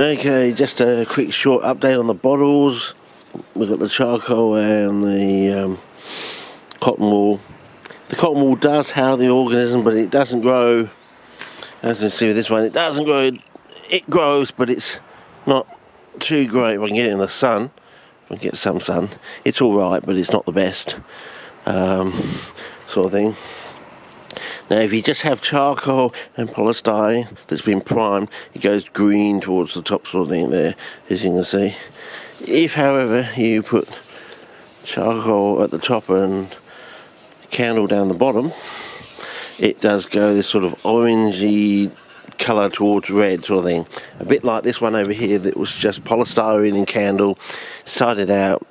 Okay, just a quick short update on the bottles. We've got the charcoal and the cotton wool. The cotton wool does house the organism, but it doesn't grow. As you can see with this one, it doesn't grow. It grows, but it's not too great. If I can get it in the sun, if I can get some sun, it's all right, but it's not the best sort of thing. Now, if you just have charcoal and polystyrene that's been primed, it goes green towards the top sort of thing there, as you can see. If, however, you put charcoal at the top and candle down the bottom, it does go this sort of orangey colour towards red sort of thing. A bit like this one over here that was just polystyrene and candle. Started out,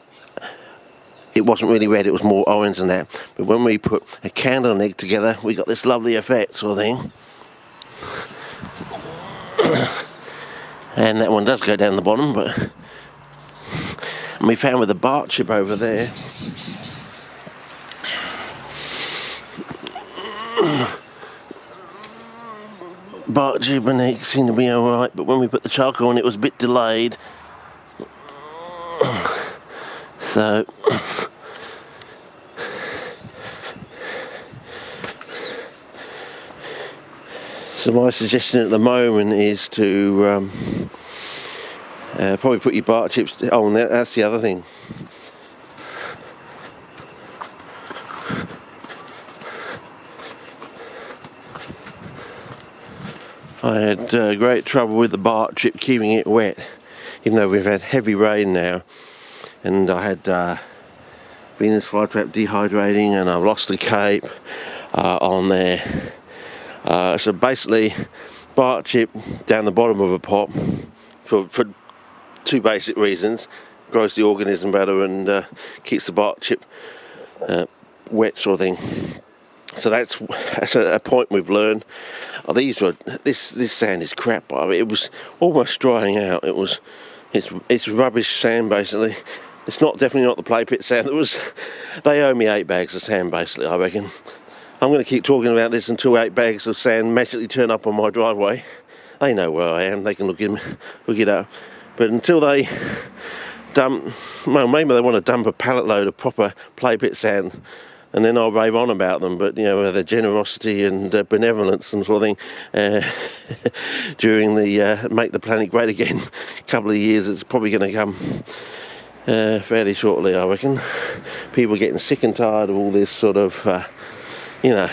it wasn't really red, it was more orange than that. But when we put a candle and egg together, we got this lovely effect sort of thing. And that one does go down the bottom, but and we found with the Bach chip over there, Bach chip and egg seemed to be alright, but when we put the charcoal on, it was a bit delayed. So my suggestion at the moment is to probably put your Bach chips on. That's the other thing. I had great trouble with the Bach chip keeping it wet, even though we've had heavy rain now. And I had Venus flytrap dehydrating, and I've lost the cape on there. So basically, Bach chip down the bottom of a pot for two basic reasons: grows the organism better and keeps the Bach chip wet, sort of thing. So that's a point we've learned. This sand is crap. I mean, it was almost drying out. It's rubbish sand basically. It's definitely not the play pit sand. They owe me 8 bags of sand basically, I reckon. I'm going to keep talking about this until 8 bags of sand magically turn up on my driveway. They know where I am. They can look it up. But until they dump, well, maybe they want to dump a pallet load of proper play pit sand, and then I'll rave on about them. But, you know, their generosity and benevolence and sort of thing during the Make the Planet Great Again couple of years, it's probably going to come fairly shortly, I reckon. People are getting sick and tired of all this sort of, you know,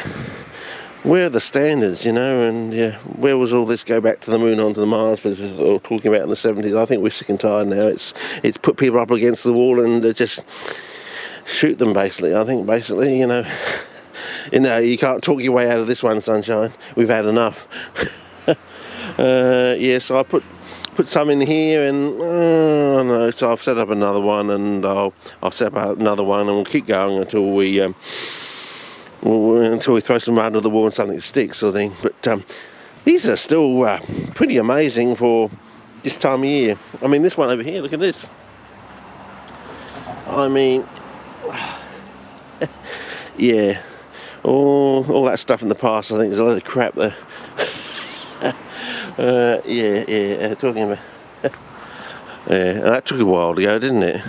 where are the standards, you know, and where was all this go back to the moon, onto the Mars, which we were talking about in the 70s. I think we're sick and tired now. It's put people up against the wall and just shoot them basically. I think basically, you know, you can't talk your way out of this one, sunshine. We've had enough. So I put some in here, and no, so I've set up another one, and I'll set up another one, and we'll keep going until we throw some mud into the wall and something sticks, sort of thing. But these are still pretty amazing for this time of year. I mean, this one over here, look at this. I mean, yeah, all that stuff in the past, I think there's a lot of crap there. Talking about that took a while to go, didn't it?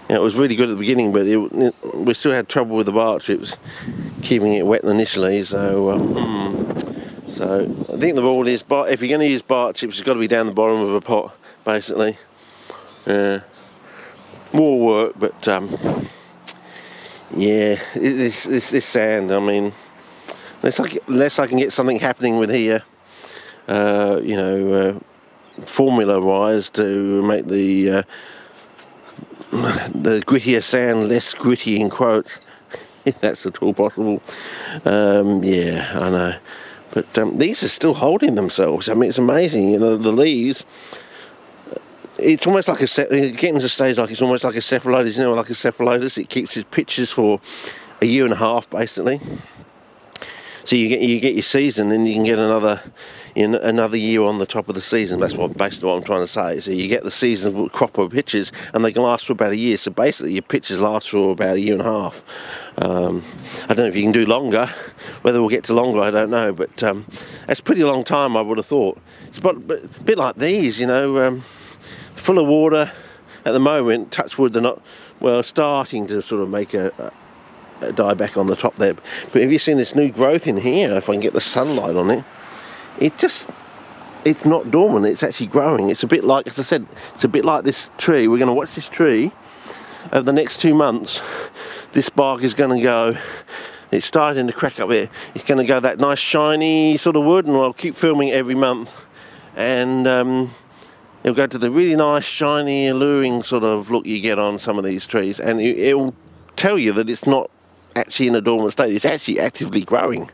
It was really good at the beginning, but we still had trouble with the Bach chips keeping it wet initially. So I think the rule is, if you're going to use Bach chips, it's got to be down the bottom of a pot, basically. More work, but this sand. I mean, unless I can get something happening with here, formula-wise, to make the grittier sand less gritty, in quotes, if that's at all possible. I know. But these are still holding themselves. I mean, it's amazing. You know, the leaves. It's almost like getting to a stage like it's almost like a cephalotus. You know, like a cephalotus. It keeps its pitches for a year and a half, basically. So you get your season, and you can get another year on the top of the season. That's basically what I'm trying to say. So you get the season crop of pitches, and they can last for about a year. So basically your pitches last for about a year and a half. I don't know if you can do longer. Whether we'll get to longer, I don't know. But that's a pretty long time, I would have thought. It's a bit like these, you know. full of water at the moment. Touch wood, they're not, well, starting to sort of make a die back on the top there. But have you seen this new growth in here? If I can get the sunlight on it, it's not dormant, it's actually growing. It's a bit like, as I said, it's a bit like this tree. We're going to watch this tree over the next 2 months. This bark is going to go, it's starting to crack up there. It's going to go that nice shiny sort of wood, and I'll keep filming every month. And it'll go to the really nice, shiny, alluring sort of look you get on some of these trees. And it'll tell you that it's not actually in a dormant state, it's actually actively growing,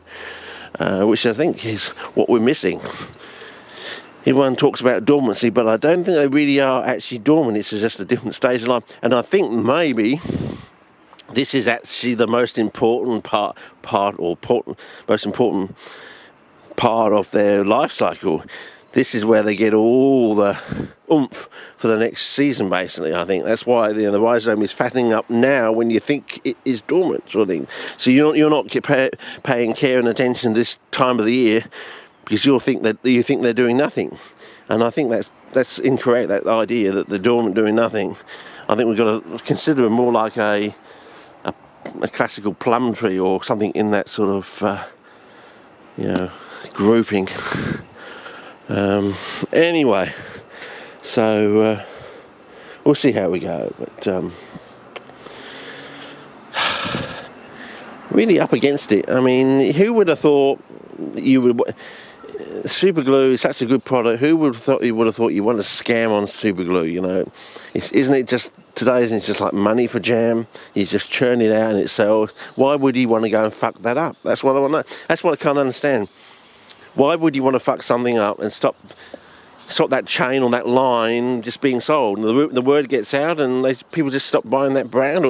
which I think is what we're missing. Everyone talks about dormancy, but I don't think they really are actually dormant. It's just a different stage of life. And I think maybe this is actually the most important part of their life cycle. This is where they get all the oomph for the next season, basically. I think that's why the rhizome is fattening up now when you think it is dormant, sort of thing. So you're not paying care and attention this time of the year, because you think they're doing nothing. And I think that's incorrect, that idea that they're dormant doing nothing. I think we've got to consider them more like a classical plum tree or something in that sort of grouping. Anyway, so we'll see how we go, but really up against it. I mean, who would have thought you would... Super glue is such a good product. Who would have thought you want to scam on super glue? You know, isn't it just like money for jam? You just churn it out and it sells. Why would you want to go and fuck that up? That's what I want to know. That's what I can't understand. Why would you want to fuck something up and stop that chain or that line just being sold? The word gets out and people just stop buying that brand.